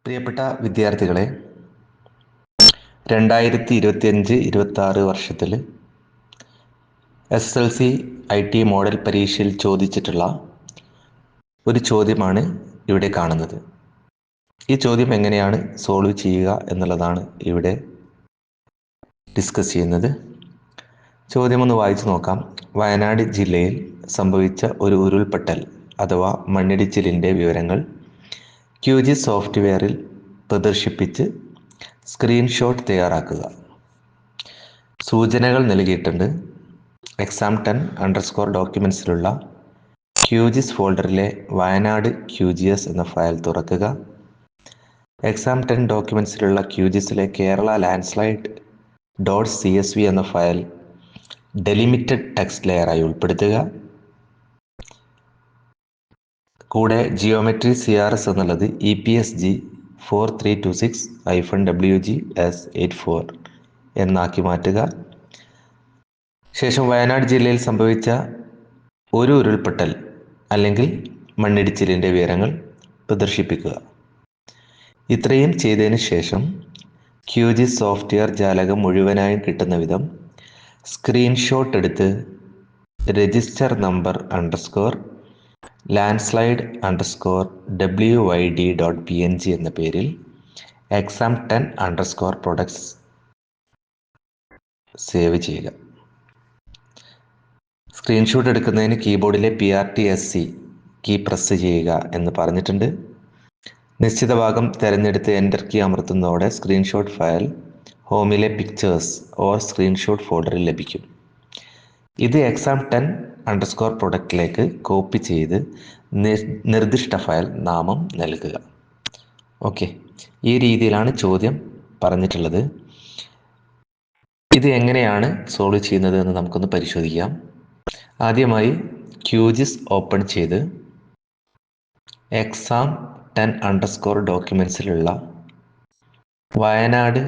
പ്രിയപ്പെട്ട വിദ്യാർത്ഥികളെ, 2025-26 വർഷത്തിൽ SSLC IT മോഡൽ പരീക്ഷയിൽ ചോദിച്ചിട്ടുള്ള ഒരു ചോദ്യമാണ് ഇവിടെ കാണുന്നത്. ഈ ചോദ്യം എങ്ങനെയാണ് സോൾവ് ചെയ്യുക എന്നുള്ളതാണ് ഇവിടെ ഡിസ്കസ് ചെയ്യുന്നത്. ചോദ്യം ഒന്ന് വായിച്ചു നോക്കാം. വയനാട് ജില്ലയിൽ സംഭവിച്ച ഒരു ഉരുൾപൊട്ടൽ അഥവാ മണ്ണിടിച്ചിലിൻ്റെ വിവരങ്ങൾ QGIS സോഫ്റ്റ്വെയറിൽ പ്രദർശിപ്പിച്ച് സ്ക്രീൻഷോട്ട് തയ്യാറാക്കുക. സൂചനകൾ നൽകിയിട്ടുണ്ട്. എക്സാം 10 ഡോക്യുമെൻസിലുള്ള QGIS ഫോൾഡറിലെ വയനാട് QGIS എന്ന ഫയൽ തുറക്കുക. എക്സാം 10 ഡോക്യുമെൻസിലുള്ള QGISലെ കേരള ലാൻഡ്സ്ലൈഡ് .csv എന്ന ഫയൽ ഡെലിമിറ്റഡ് ടെക്സ്റ്റ് ലെയറായി ഉൾപ്പെടുത്തുക. കൂടെ ജിയോമെട്രി CRS എന്നുള്ളത് EPSG 4326-WGS84 എന്നാക്കി മാറ്റുക. ശേഷം വയനാട് ജില്ലയിൽ സംഭവിച്ച ഒരു ഉരുൾപൊട്ടൽ അല്ലെങ്കിൽ മണ്ണിടിച്ചിലിൻ്റെ വിവരങ്ങൾ പ്രദർശിപ്പിക്കുക. ഇത്രയും ചെയ്തതിന് ശേഷം QGIS സോഫ്റ്റ്വെയർ ജാലകം മുഴുവനായും കിട്ടുന്ന വിധം സ്ക്രീൻഷോട്ട് എടുത്ത് രജിസ്റ്റർ നമ്പർ _landslide_wyd.png എന്ന പേരിൽ എക്സാം 10 products സേവ് ചെയ്യുക. സ്ക്രീൻഷോട്ട് എടുക്കുന്നതിന് കീബോർഡിലെ PRTSC കീ പ്രസ് ചെയ്യുക എന്ന് പറഞ്ഞിട്ടുണ്ട്. നിശ്ചിത ഭാഗം തിരഞ്ഞെടുത്ത് എൻ്റർ കീ അമർത്തുന്നതോടെ സ്ക്രീൻഷോട്ട് ഫയൽ ഹോമിലെ പിക്ചേഴ്സ് ഓർ സ്ക്രീൻഷോട്ട് ഫോൾഡറിൽ ലഭിക്കും. ഇത് എക്സാം 10 പ്രൊഡക്റ്റിലേക്ക് കോപ്പി ചെയ്ത് നിർദ്ദിഷ്ട ഫയൽ നാമം നൽകുക. ഓക്കെ, ഈ രീതിയിലാണ് ചോദ്യം പറഞ്ഞിട്ടുള്ളത്. ഇത് എങ്ങനെയാണ് സോൾവ് ചെയ്യുന്നത് എന്ന് നമുക്കൊന്ന് പരിശോധിക്കാം. ആദ്യമായി QGIS ഓപ്പൺ ചെയ്ത് എക്സാം 10 ഡോക്യുമെൻസിലുള്ള വയനാട്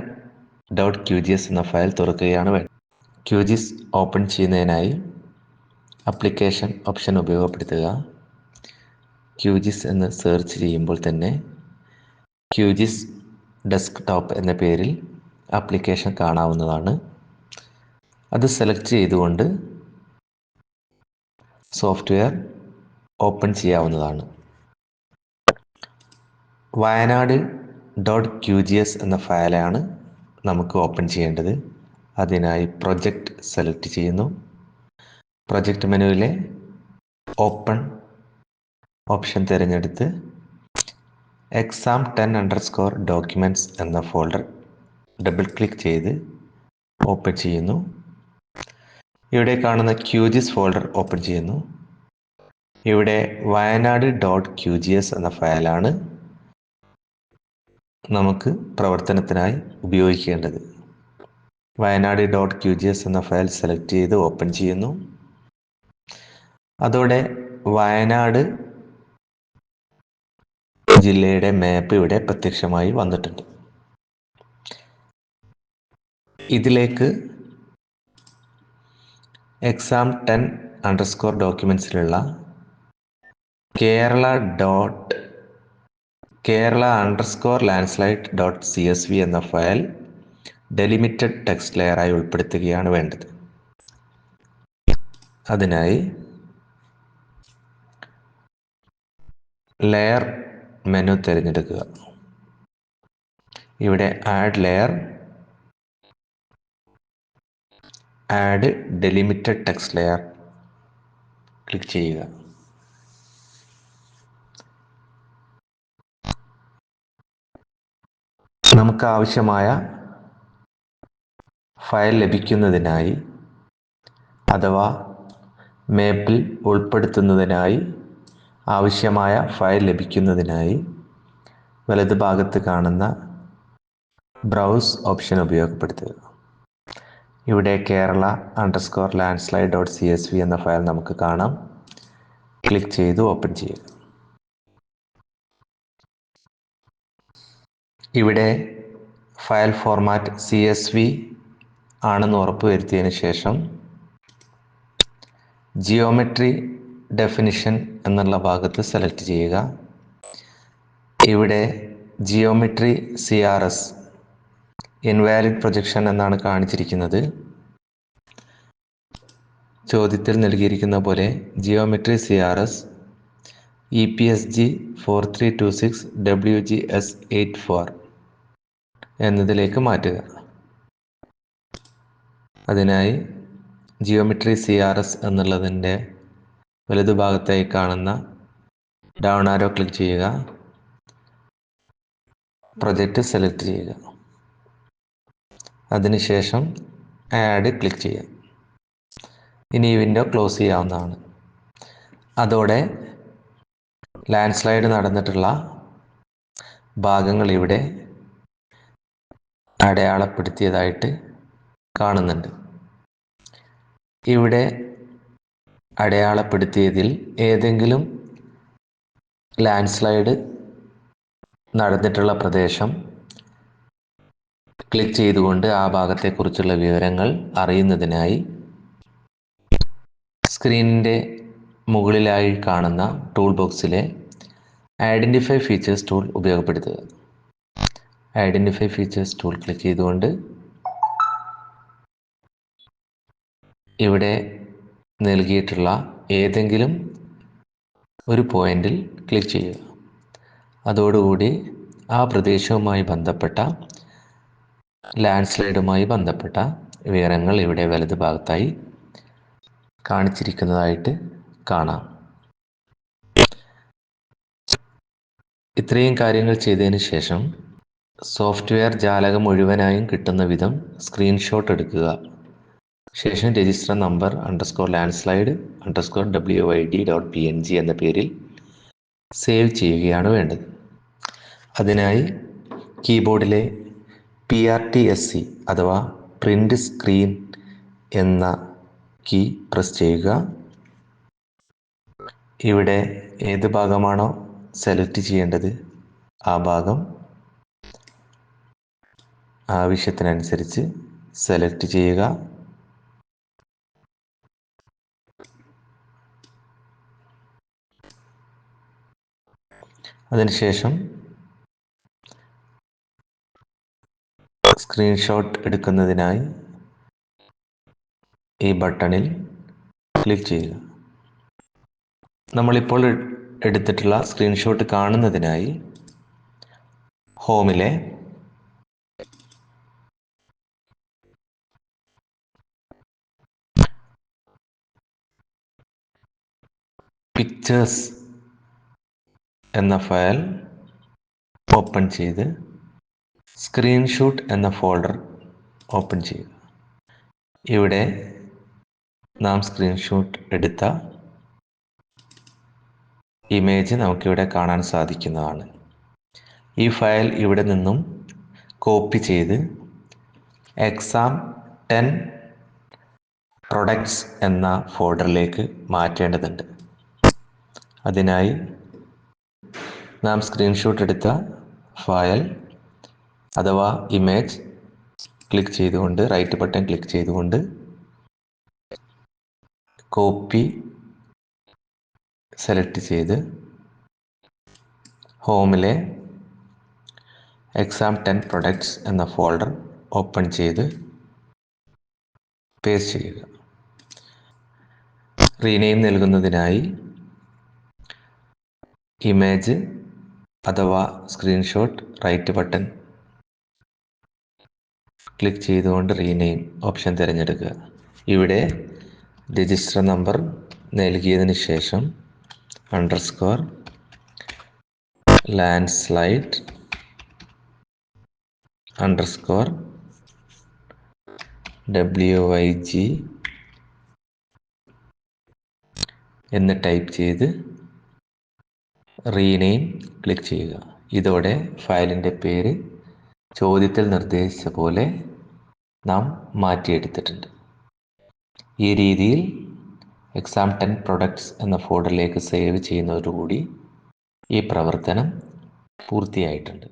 .QGIS എന്ന ഫയൽ തുറക്കുകയാണ് വേണ്ടത്. QGIS ഓപ്പൺ ചെയ്യുന്നതിനായി ആപ്ലിക്കേഷൻ ഓപ്ഷൻ ഉപയോഗപ്പെടുത്തുക. QGIS എന്ന് സെർച്ച് ചെയ്യുമ്പോൾ തന്നെ QGIS ഡെസ്ക്ടോപ്പ് എന്ന പേരിൽ ആപ്ലിക്കേഷൻ കാണാവുന്നതാണ്. അത് സെലക്ട് ചെയ്തുകൊണ്ട് സോഫ്റ്റ്വെയർ ഓപ്പൺ ചെയ്യാവുന്നതാണ്. വയനാട് .QGIS എന്ന ഫയലാണ് നമുക്ക് ഓപ്പൺ ചെയ്യേണ്ടത്. അതിനായി പ്രൊജക്റ്റ് സെലക്ട് ചെയ്യുന്നു. പ്രൊജക്റ്റ് മെനുവിലെ ഓപ്പൺ ഓപ്ഷൻ തിരഞ്ഞെടുത്ത് എക്സാം 10 ഡോക്യുമെൻറ്റ്സ് എന്ന ഫോൾഡർ ഡബിൾ ക്ലിക്ക് ചെയ്ത് ഓപ്പൺ ചെയ്യുന്നു. ഇവിടെ കാണുന്ന QGIS ഫോൾഡർ ഓപ്പൺ ചെയ്യുന്നു. ഇവിടെ വയനാട് .QGIS എന്ന ഫയലാണ് നമുക്ക് പ്രവർത്തനത്തിനായി ഉപയോഗിക്കേണ്ടത്. വയനാട് .QGIS എന്ന ഫയൽ സെലക്ട് ചെയ്ത് ഓപ്പൺ ചെയ്യുന്നു. അതോടെ വയനാട് ജില്ലയുടെ മാപ്പ് ഇവിടെ പ്രത്യക്ഷമായി വന്നിട്ടുണ്ട്. ഇതിലേക്ക് എക്സാം 10 ഡോക്യുമെൻസിലുള്ള കേരള_landslide.csv എന്ന ഫയൽ ഡെലിമിറ്റഡ് ടെക്സ്റ്റ് ലെയറായി ഉൾപ്പെടുത്തുകയാണ് വേണ്ടത്. അതിനായി ലെയർ മെനു തിരഞ്ഞെടുക്കുക. ഇവിടെ add layer, add delimited text layer click ചെയ്യുക. നമുക്ക് ആവശ്യമായ ഫയൽ ലഭിക്കുന്നതിനായി അഥവാ മാപ്പിൽ ഉൾപ്പെടുത്തുന്നതിനായി ആവശ്യമായ ഫയൽ ലഭിക്കുന്നതിനായി വലതുഭാഗത്ത് കാണുന്ന ബ്രൗസ് ഓപ്ഷൻ ഉപയോഗപ്പെടുത്തുക. ഇവിടെ Kerala_landslide.csv എന്ന ഫയൽ നമുക്ക് കാണാം. ക്ലിക്ക് ചെയ്ത് ഓപ്പൺ ചെയ്യുക. ഇവിടെ ഫയൽ ഫോർമാറ്റ് CSV ആണെന്ന് ഉറപ്പുവരുത്തിയതിന് ശേഷം ജിയോമെട്രി ഡെഫിനിഷൻ എന്നുള്ള ഭാഗത്ത് സെലക്ട് ചെയ്യുക. ഇവിടെ ജിയോമെട്രി CRS ഇൻവാലിഡ് പ്രൊജക്ഷൻ എന്നാണ് കാണിച്ചിരിക്കുന്നത്. ചോദ്യത്തിൽ നൽകിയിരിക്കുന്ന പോലെ ജിയോമെട്രി CRS EPSG 4326 WGS 84 എന്നതിലേക്ക് മാറ്റുക. അതിനായി ജിയോമെട്രി CRS എന്നുള്ളതിൻ്റെ വലതുഭാഗത്തായി കാണുന്ന ഡൗൺ ആരോ ക്ലിക്ക് ചെയ്യുക. പ്രൊജക്റ്റ് സെലക്ട് ചെയ്യുക. അതിനുശേഷം ആഡ് ക്ലിക്ക് ചെയ്യുക. ഇനി ഈ വിൻഡോ ക്ലോസ് ചെയ്യാവുന്നതാണ്. അതോടെ ലാൻഡ് സ്ലൈഡ് നടന്നിട്ടുള്ള ഭാഗങ്ങൾ ഇവിടെ അടയാളപ്പെടുത്തിയതായിട്ട് കാണുന്നുണ്ട്. ഇവിടെ അടയാളപ്പെടുത്തിയതിൽ ഏതെങ്കിലും ലാൻഡ് സ്ലൈഡ് നടന്നിട്ടുള്ള പ്രദേശം ക്ലിക്ക് ചെയ്തുകൊണ്ട് ആ ഭാഗത്തെക്കുറിച്ചുള്ള വിവരങ്ങൾ അറിയുന്നതിനായി സ്ക്രീനിൻ്റെ മുകളിലായി കാണുന്ന ടൂൾ ബോക്സിലെ ഐഡൻറ്റിഫൈ ഫീച്ചേഴ്സ് ടൂൾ ഉപയോഗപ്പെടുത്തുക. ഐഡൻറ്റിഫൈ ഫീച്ചേഴ്സ് ടൂൾ ക്ലിക്ക് ചെയ്തുകൊണ്ട് ഇവിടെ നൽകിയിട്ടുള്ള ഏതെങ്കിലും ഒരു പോയിന്റിൽ ക്ലിക്ക് ചെയ്യുക. അതോടുകൂടി ആ പ്രദേശവുമായി ബന്ധപ്പെട്ട ലാൻഡ് സ്ലൈഡുമായി ബന്ധപ്പെട്ട വിവരങ്ങൾ ഇവിടെ വലതു ഭാഗത്തായി കാണിച്ചിരിക്കുന്നതായിട്ട് കാണാം. ഇത്രയും കാര്യങ്ങൾ ചെയ്തതിന് ശേഷം സോഫ്റ്റ്വെയർ ജാലകം മുഴുവനായും കിട്ടുന്ന വിധം സ്ക്രീൻഷോട്ട് എടുക്കുക. ശേഷം രജിസ്റ്റർ നമ്പർ _landslide_wid.png എന്ന പേരിൽ സേവ് ചെയ്യുകയാണ് വേണ്ടത്. അതിനായി കീബോർഡിലെ PRTSC അഥവാ പ്രിൻ്റ് സ്ക്രീൻ എന്ന കീ പ്രസ് ചെയ്യുക. ഇവിടെ ഏത് ഭാഗമാണോ സെലക്ട് ചെയ്യേണ്ടത് ആ ഭാഗം ആവശ്യത്തിനനുസരിച്ച് സെലക്ട് ചെയ്യുക. അതിനുശേഷം സ്ക്രീൻഷോട്ട് എടുക്കുന്നതിനായി ഈ ബട്ടണിൽ ക്ലിക്ക് ചെയ്യുക. നമ്മളിപ്പോൾ എടുത്തിട്ടുള്ള സ്ക്രീൻഷോട്ട് കാണുന്നതിനായി ഹോമിലെ പിക്ചേഴ്സ് എന്ന ഫയൽ ഓപ്പൺ ചെയ്ത് സ്ക്രീൻഷോട്ട് എന്ന ഫോൾഡർ ഓപ്പൺ ചെയ്യുക. ഇവിടെ നാം സ്ക്രീൻഷോട്ട് എടുത്ത ഇമേജ് നമുക്കിവിടെ കാണാൻ സാധിക്കുന്നതാണ്. ഈ ഫയൽ ഇവിടെ നിന്നും കോപ്പി ചെയ്ത് exam10 products എന്ന ഫോൾഡറിലേക്ക് മാറ്റേണ്ടതുണ്ട്. അതിനായി നാം സ്ക്രീൻഷോട്ട് എടുത്ത ഫയൽ അഥവാ ഇമേജ് ക്ലിക്ക് ചെയ്തുകൊണ്ട് റൈറ്റ് ബട്ടൺ ക്ലിക്ക് ചെയ്തുകൊണ്ട് കോപ്പി സെലക്ട് ചെയ്ത് ഹോമിലെ exam10 products എന്ന ഫോൾഡർ ഓപ്പൺ ചെയ്ത് പേസ്റ്റ് ചെയ്യുക. റീനെയിം നൽകുന്നതിനായി ഇമേജ് അഥവാ സ്ക്രീൻഷോട്ട് റൈറ്റ് ബട്ടൺ ക്ലിക്ക് ചെയ്തുകൊണ്ട് റീനെയിം ഓപ്ഷൻ തിരഞ്ഞെടുക്കുക. ഇവിടെ രജിസ്റ്റർ നമ്പർ നൽകിയതിന് ശേഷം _landslide_wig എന്ന് ടൈപ്പ് ചെയ്ത് റീനെയിം ക്ലിക്ക് ചെയ്യുക. ഇതോടെ ഫയലിൻ്റെ പേര് ചോദ്യത്തിൽ നിർദ്ദേശിച്ച പോലെ നാം മാറ്റിയെടുത്തിട്ടുണ്ട്. ഈ രീതിയിൽ exam10 products എന്ന ഫോൾഡറിലേക്ക് സേവ് ചെയ്യുന്നതോടുകൂടി ഈ പ്രവർത്തനം പൂർത്തിയായിട്ടുണ്ട്.